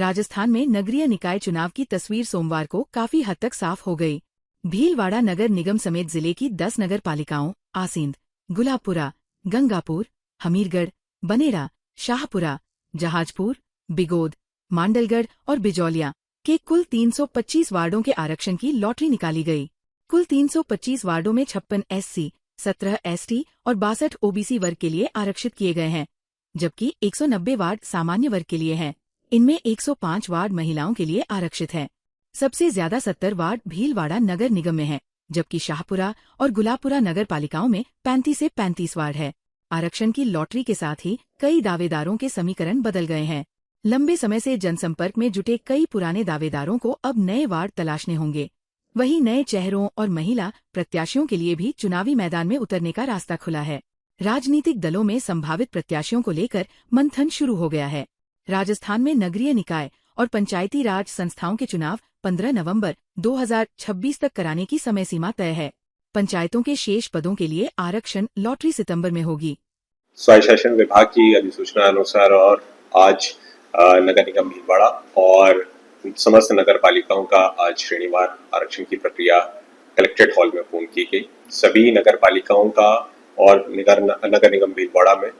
राजस्थान में नगरीय निकाय चुनाव की तस्वीर सोमवार को काफी हद तक साफ हो गई। भीलवाड़ा नगर निगम समेत जिले की 10 नगर पालिकाओं आसींद, गुलाबपुरा, गंगापुर, हमीरगढ़, बनेरा, शाहपुरा, जहाजपुर, बिगोद, मांडलगढ़ और बिजौलिया के कुल 325 वार्डों के आरक्षण की लॉटरी निकाली गई। कुल 325 वार्डों में 56 SC, 17 ST और 62 OBC वर्ग के लिए आरक्षित किए गए हैं, जबकि 190 वार्ड सामान्य वर्ग के लिए हैं। इनमें 105 वार्ड महिलाओं के लिए आरक्षित है। सबसे ज्यादा 70 वार्ड भीलवाड़ा नगर निगम में है, जबकि शाहपुरा और गुलाबपुरा नगर पालिकाओं में 35 से 35 वार्ड है। आरक्षण की लॉटरी के साथ ही कई दावेदारों के समीकरण बदल गए हैं। लंबे समय से जनसंपर्क में जुटे कई पुराने दावेदारों को अब नए वार्ड तलाशने होंगे। वहीं नए चेहरों और महिला प्रत्याशियों के लिए भी चुनावी मैदान में उतरने का रास्ता खुला है। राजनीतिक दलों में संभावित प्रत्याशियों को लेकर मंथन शुरू हो गया है। राजस्थान में नगरीय निकाय और पंचायती राज संस्थाओं के चुनाव 15 नवंबर 2026 तक कराने की समय सीमा तय है। पंचायतों के शेष पदों के लिए आरक्षण लॉटरी सितंबर में होगी। स्वायत्त शासन विभाग की अधिसूचना अनुसार और आज नगर निगम भीलवाड़ा और समस्त नगर पालिकाओं का आज श्रेणीवार आरक्षण की प्रक्रिया कलेक्ट्रेट हॉल में पूर्ण की गई। सभी नगर पालिकाओं का और नगर निगम भीलवाड़ा में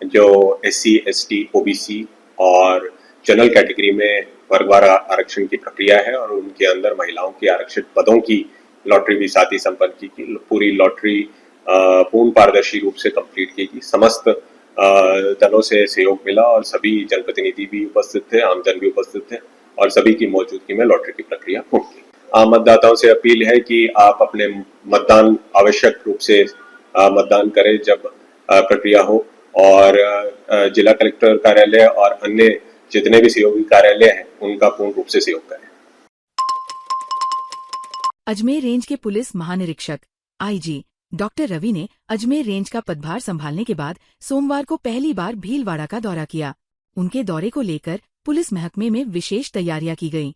जो SC, ST, OBC और जनरल कैटेगरी में वर्गवार आरक्षण की प्रक्रिया है और उनके अंदर महिलाओं की आरक्षित पदों की लॉटरी भी साथ ही संपन्न की। पूरी लॉटरी पूर्ण पारदर्शी रूप से कंप्लीट की गई। समस्त दलों से सहयोग मिला और सभी जनप्रतिनिधि भी उपस्थित थे, आमजन भी उपस्थित थे और सभी की मौजूदगी में लॉटरी की प्रक्रिया पूर्ण की। आम मतदाताओं से अपील है कि आप अपने मतदान आवश्यक रूप से मतदान करें जब प्रक्रिया हो, और जिला कलेक्टर कार्यालय और अन्य जितने भी सहयोगी कार्यालय हैं उनका पूर्ण रूप से सहयोग करें। अजमेर रेंज के पुलिस महानिरीक्षक IG डॉक्टर रवि ने अजमेर रेंज का पदभार संभालने के बाद सोमवार को पहली बार भीलवाड़ा का दौरा किया। उनके दौरे को लेकर पुलिस महकमे में विशेष तैयारियां की गईं।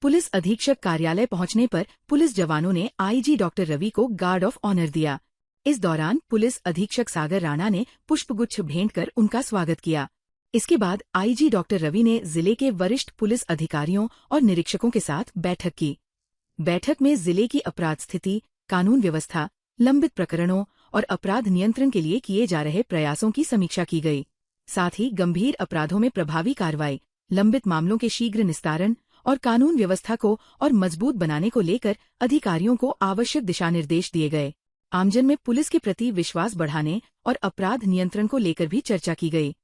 पुलिस अधीक्षक कार्यालय पहुंचने पर पुलिस जवानों ने IG डॉक्टर रवि को गार्ड ऑफ ऑनर दिया। इस दौरान पुलिस अधीक्षक सागर राणा ने पुष्पगुच्छ भेंट कर उनका स्वागत किया। इसके बाद IG डॉक्टर रवि ने जिले के वरिष्ठ पुलिस अधिकारियों और निरीक्षकों के साथ बैठक की। बैठक में जिले की अपराध स्थिति, कानून व्यवस्था, लंबित प्रकरणों और अपराध नियंत्रण के लिए किए जा रहे प्रयासों की समीक्षा की गई। साथ ही गंभीर अपराधों में प्रभावी कार्रवाई, लंबित मामलों के शीघ्र निस्तारण और कानून व्यवस्था को और मजबूत बनाने को लेकर अधिकारियों को आवश्यक दिशा निर्देश दिए गए। आमजन में पुलिस के प्रति विश्वास बढ़ाने और अपराध नियंत्रण को लेकर भी चर्चा की गई।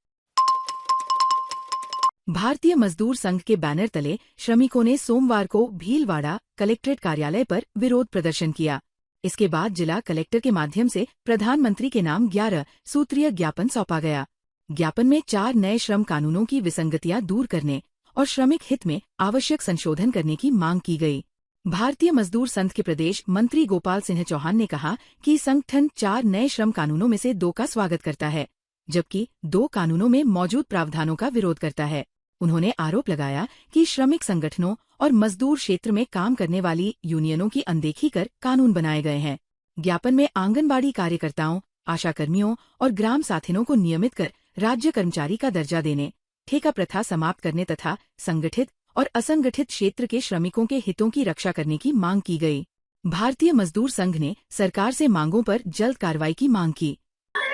भारतीय मजदूर संघ के बैनर तले श्रमिकों ने सोमवार को भीलवाड़ा कलेक्ट्रेट कार्यालय पर विरोध प्रदर्शन किया। इसके बाद जिला कलेक्टर के माध्यम से प्रधानमंत्री के नाम 11 सूत्रीय ज्ञापन सौंपा गया। ज्ञापन में 4 नए श्रम कानूनों की विसंगतियां दूर करने और श्रमिक हित में आवश्यक संशोधन करने की मांग की गई। भारतीय मजदूर संघ के प्रदेश मंत्री गोपाल सिंह चौहान ने कहा कि संगठन 4 नए श्रम कानूनों में से 2 का स्वागत करता है, जबकि 2 कानूनों में मौजूद प्रावधानों का विरोध करता है। उन्होंने आरोप लगाया कि श्रमिक संगठनों और मजदूर क्षेत्र में काम करने वाली यूनियनों की अनदेखी कर कानून बनाए गए हैं। ज्ञापन में आंगनबाड़ी कार्यकर्ताओं, आशाकर्मियों और ग्राम साथिनों को नियमित कर राज्य कर्मचारी का दर्जा देने, ठेका प्रथा समाप्त करने तथा संगठित और असंगठित क्षेत्र के श्रमिकों के हितों की रक्षा करने की मांग की गई। भारतीय मजदूर संघ ने सरकार से मांगों पर जल्द कार्रवाई की मांग की।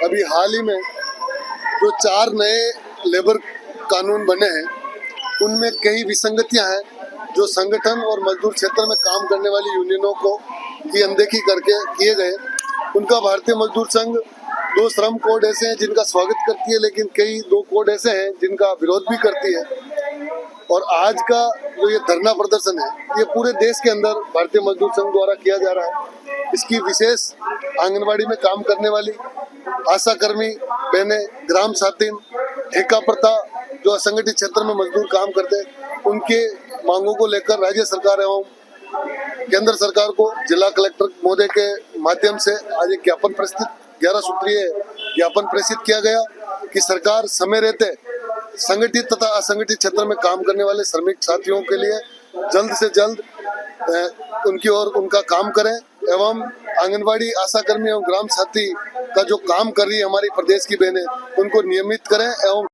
अभी हाल ही में जो 4 नए लेबर कानून बने हैं उनमें कई विसंगतियां हैं जो संगठन और मजदूर क्षेत्र में काम करने वाली यूनियनों को की अनदेखी करके किए गए। उनका भारतीय मजदूर संघ 2 श्रम कोड ऐसे हैं जिनका स्वागत करती है, लेकिन कई 2 कोड ऐसे हैं जिनका विरोध भी करती है। और आज का जो ये धरना प्रदर्शन है ये पूरे देश के अंदर भारतीय मजदूर संघ द्वारा किया जा रहा है। इसकी विशेष आंगनबाड़ी में काम करने वाली आशा कर्मी बहनें, ग्राम साथिन, ठेका प्रथा, जो असंगठित क्षेत्र में मजदूर काम करते हैं, उनके मांगों को लेकर राज्य सरकार एवं केंद्र सरकार को जिला कलेक्टर महोदय के माध्यम से आज एक ज्ञापन प्रस्तुत 11 सूत्रीय ज्ञापन प्रेषित किया गया कि सरकार समय रहते संगठित तथा असंगठित क्षेत्र में काम करने वाले श्रमिक साथियों के लिए जल्द से जल्द उनकी ओर उनका काम करें एवं आंगनबाड़ी, आशा कर्मी एवं ग्राम साथी का जो काम कर रही है हमारी प्रदेश की बहनें, उनको नियमित करें एवं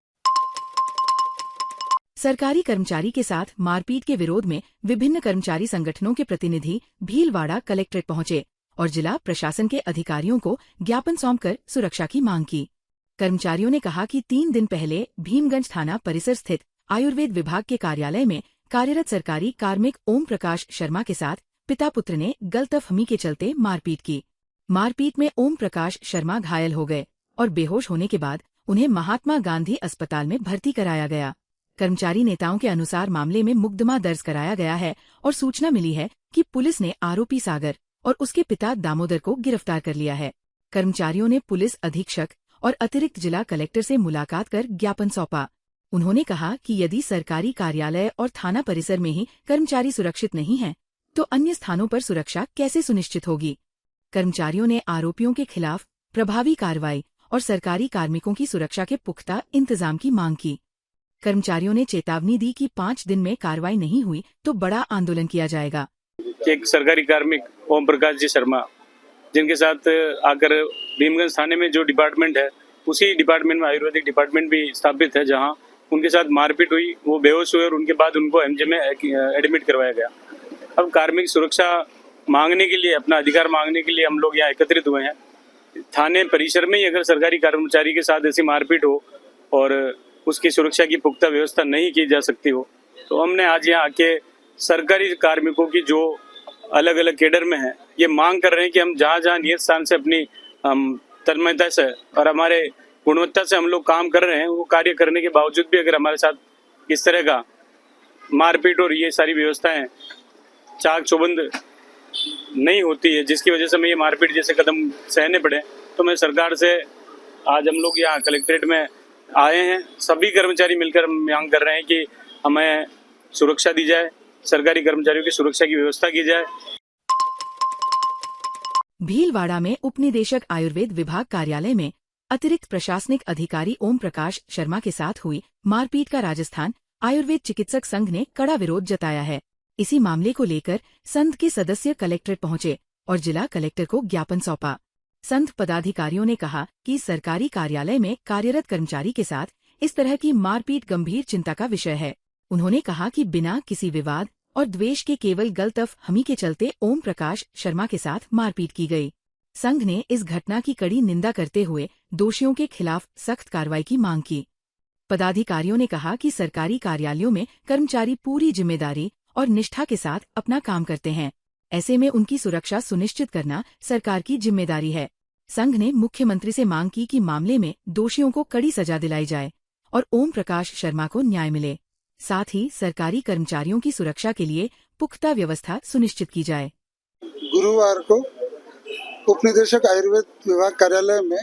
सरकारी कर्मचारी के साथ मारपीट के विरोध में विभिन्न कर्मचारी संगठनों के प्रतिनिधि भीलवाड़ा कलेक्ट्रेट पहुंचे और जिला प्रशासन के अधिकारियों को ज्ञापन सौंपकर सुरक्षा की मांग की। कर्मचारियों ने कहा कि 3 दिन पहले भीमगंज थाना परिसर स्थित आयुर्वेद विभाग के कार्यालय में कार्यरत सरकारी कार्मिक ओम प्रकाश शर्मा के साथ पिता पुत्र ने गलतफहमी के चलते मारपीट की। मारपीट में ओम प्रकाश शर्मा घायल हो गए और बेहोश होने के बाद उन्हें महात्मा गांधी अस्पताल में भर्ती कराया गया। कर्मचारी नेताओं के अनुसार मामले में मुकदमा दर्ज कराया गया है और सूचना मिली है कि पुलिस ने आरोपी सागर और उसके पिता दामोदर को गिरफ्तार कर लिया है। कर्मचारियों ने पुलिस अधीक्षक और अतिरिक्त जिला कलेक्टर से मुलाकात कर ज्ञापन सौंपा। उन्होंने कहा कि यदि सरकारी कार्यालय और थाना परिसर में ही कर्मचारी सुरक्षित नहीं हैं, तो अन्य स्थानों पर सुरक्षा कैसे सुनिश्चित होगी। कर्मचारियों ने आरोपियों के खिलाफ प्रभावी कार्रवाई और सरकारी कार्मिकों की सुरक्षा के पुख्ता इंतजाम की मांग की। कर्मचारियों ने चेतावनी दी कि 5 दिन में कार्रवाई नहीं हुई तो बड़ा आंदोलन किया जाएगा। एक सरकारी कार्मिक ओम प्रकाश जी शर्मा, जिनके साथ आकर भीमगंज थाने में जो डिपार्टमेंट है, उसी डिपार्टमेंट में आयुर्वेदिक डिपार्टमेंट भी स्थापित है, जहां उनके साथ मारपीट हुई, वो बेहोश हुए और उनके बाद उनको एमजे में एडमिट करवाया गया। अब कार्मिक सुरक्षा मांगने के लिए, अपना अधिकार मांगने के लिए हम लोग यहाँ एकत्रित हुए हैं। थाने परिसर में ही अगर सरकारी कर्मचारी के साथ ऐसी मारपीट हो और उसकी सुरक्षा की पुख्ता व्यवस्था नहीं की जा सकती हो, तो हमने आज यहाँ आके सरकारी कार्मिकों की जो अलग अलग कैडर में है, ये मांग कर रहे हैं कि हम जहाँ जहाँ नियत स्थान से अपनी तन्मयता से और हमारे गुणवत्ता से हम लोग काम कर रहे हैं, वो कार्य करने के बावजूद भी अगर हमारे साथ इस तरह का मारपीट और ये सारी व्यवस्थाएं चाक चौबंद नहीं होती है, जिसकी वजह से हमें ये मारपीट जैसे कदम सहने पड़े, तो मैं सरकार से आज हम लोग यहाँ कलेक्ट्रेट में आए हैं। सभी कर्मचारी मिलकर मांग कर रहे हैं कि हमें सुरक्षा दी जाए, सरकारी कर्मचारियों की सुरक्षा की व्यवस्था की जाए। भीलवाड़ा में उपनिदेशक आयुर्वेद विभाग कार्यालय में अतिरिक्त प्रशासनिक अधिकारी ओम प्रकाश शर्मा के साथ हुई मारपीट का राजस्थान आयुर्वेद चिकित्सक संघ ने कड़ा विरोध जताया है। इसी मामले को लेकर संघ के सदस्य कलेक्ट्रेट पहुंचे और जिला कलेक्टर को ज्ञापन सौंपा। संघ पदाधिकारियों ने कहा कि सरकारी कार्यालय में कार्यरत कर्मचारी के साथ इस तरह की मारपीट गंभीर चिंता का विषय है। उन्होंने कहा कि बिना किसी विवाद और द्वेष के केवल गलतफहमी के चलते ओम प्रकाश शर्मा के साथ मारपीट की गई। संघ ने इस घटना की कड़ी निंदा करते हुए दोषियों के खिलाफ सख्त कार्रवाई की मांग की। पदाधिकारियों ने कहा कि सरकारी कार्यालयों में कर्मचारी पूरी जिम्मेदारी और निष्ठा के साथ अपना काम करते हैं, ऐसे में उनकी सुरक्षा सुनिश्चित करना सरकार की जिम्मेदारी है। संघ ने मुख्यमंत्री से मांग की कि मामले में दोषियों को कड़ी सजा दिलाई जाए और ओम प्रकाश शर्मा को न्याय मिले। साथ ही सरकारी कर्मचारियों की सुरक्षा के लिए पुख्ता व्यवस्था सुनिश्चित की जाए। गुरुवार को उपनिदेशक आयुर्वेद विभाग कार्यालय में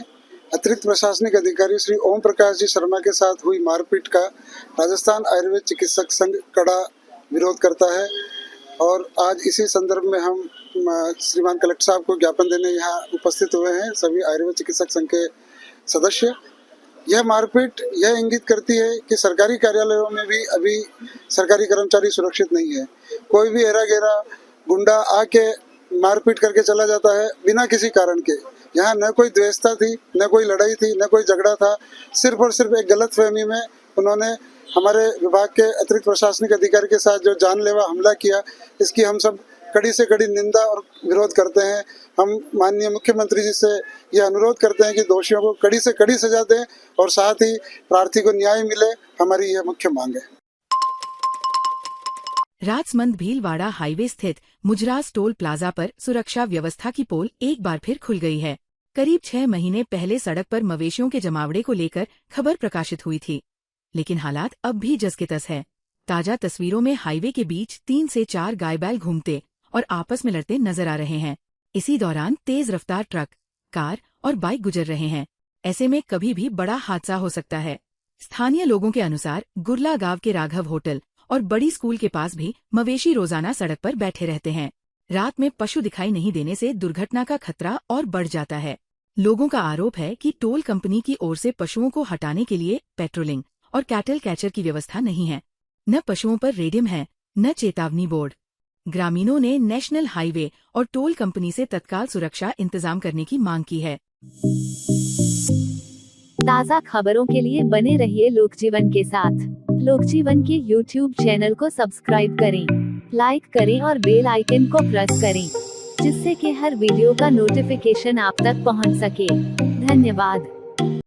अतिरिक्त प्रशासनिक अधिकारी श्री ओम प्रकाश जी शर्मा के साथ हुई मारपीट का राजस्थान आयुर्वेद चिकित्सक संघ कड़ा विरोध करता है और आज इसी संदर्भ में हम श्रीमान कलेक्टर साहब को ज्ञापन देने यहाँ उपस्थित हुए हैं, सभी आयुर्वेद चिकित्सक संघ के सदस्य। यह मारपीट यह इंगित करती है कि सरकारी कार्यालयों में भी अभी सरकारी कर्मचारी सुरक्षित नहीं है। कोई भी एरा गेरा गुंडा आके मारपीट करके चला जाता है बिना किसी कारण के। यहाँ न कोई द्वेषता थी, न कोई लड़ाई थी, न कोई झगड़ा था, सिर्फ और सिर्फ एक गलतफहमी में उन्होंने हमारे विभाग के अतिरिक्त प्रशासनिक अधिकारी के साथ जो जानलेवा हमला किया, इसकी हम सब कड़ी से कड़ी निंदा और विरोध करते हैं। हम माननीय मुख्यमंत्री जी से यह अनुरोध करते हैं कि दोषियों को कड़ी से कड़ी सजा दें और साथ ही प्रार्थी को न्याय मिले, हमारी यह मुख्य मांग है। राजसमंद भीलवाड़ा हाईवे स्थित मुजरास टोल प्लाजा पर सुरक्षा व्यवस्था की पोल एक बार फिर खुल गई है। करीब 6 महीने पहले सड़क पर मवेशियों के जमावड़े को लेकर खबर प्रकाशित हुई थी, लेकिन हालात अब भी जस के तस है। ताजा तस्वीरों में हाईवे के बीच 3 से 4 गाय बैल घूमते और आपस में लड़ते नजर आ रहे हैं। इसी दौरान तेज रफ्तार ट्रक, कार और बाइक गुजर रहे हैं। ऐसे में कभी भी बड़ा हादसा हो सकता है। स्थानीय लोगों के अनुसार गुरला गांव के राघव होटल और बड़ी स्कूल के पास भी मवेशी रोजाना सड़क पर बैठे रहते हैं। रात में पशु दिखाई नहीं देने से दुर्घटना का खतरा और बढ़ जाता है। लोगों का आरोप है कि टोल कंपनी की ओर से पशुओं को हटाने के लिए पेट्रोलिंग और कैटल कैचर की व्यवस्था नहीं है। न पशुओं पर रेडियम है, न चेतावनी बोर्ड। ग्रामीणों ने नेशनल हाईवे और टोल कंपनी से तत्काल सुरक्षा इंतजाम करने की मांग की है। ताज़ा खबरों के लिए बने रहिए लोक जीवन के साथ। लोकजीवन के YouTube चैनल को सब्सक्राइब करें, लाइक करें और बेल आइकन को प्रेस करें, जिससे कि हर वीडियो का नोटिफिकेशन आप तक पहुंच सके। धन्यवाद।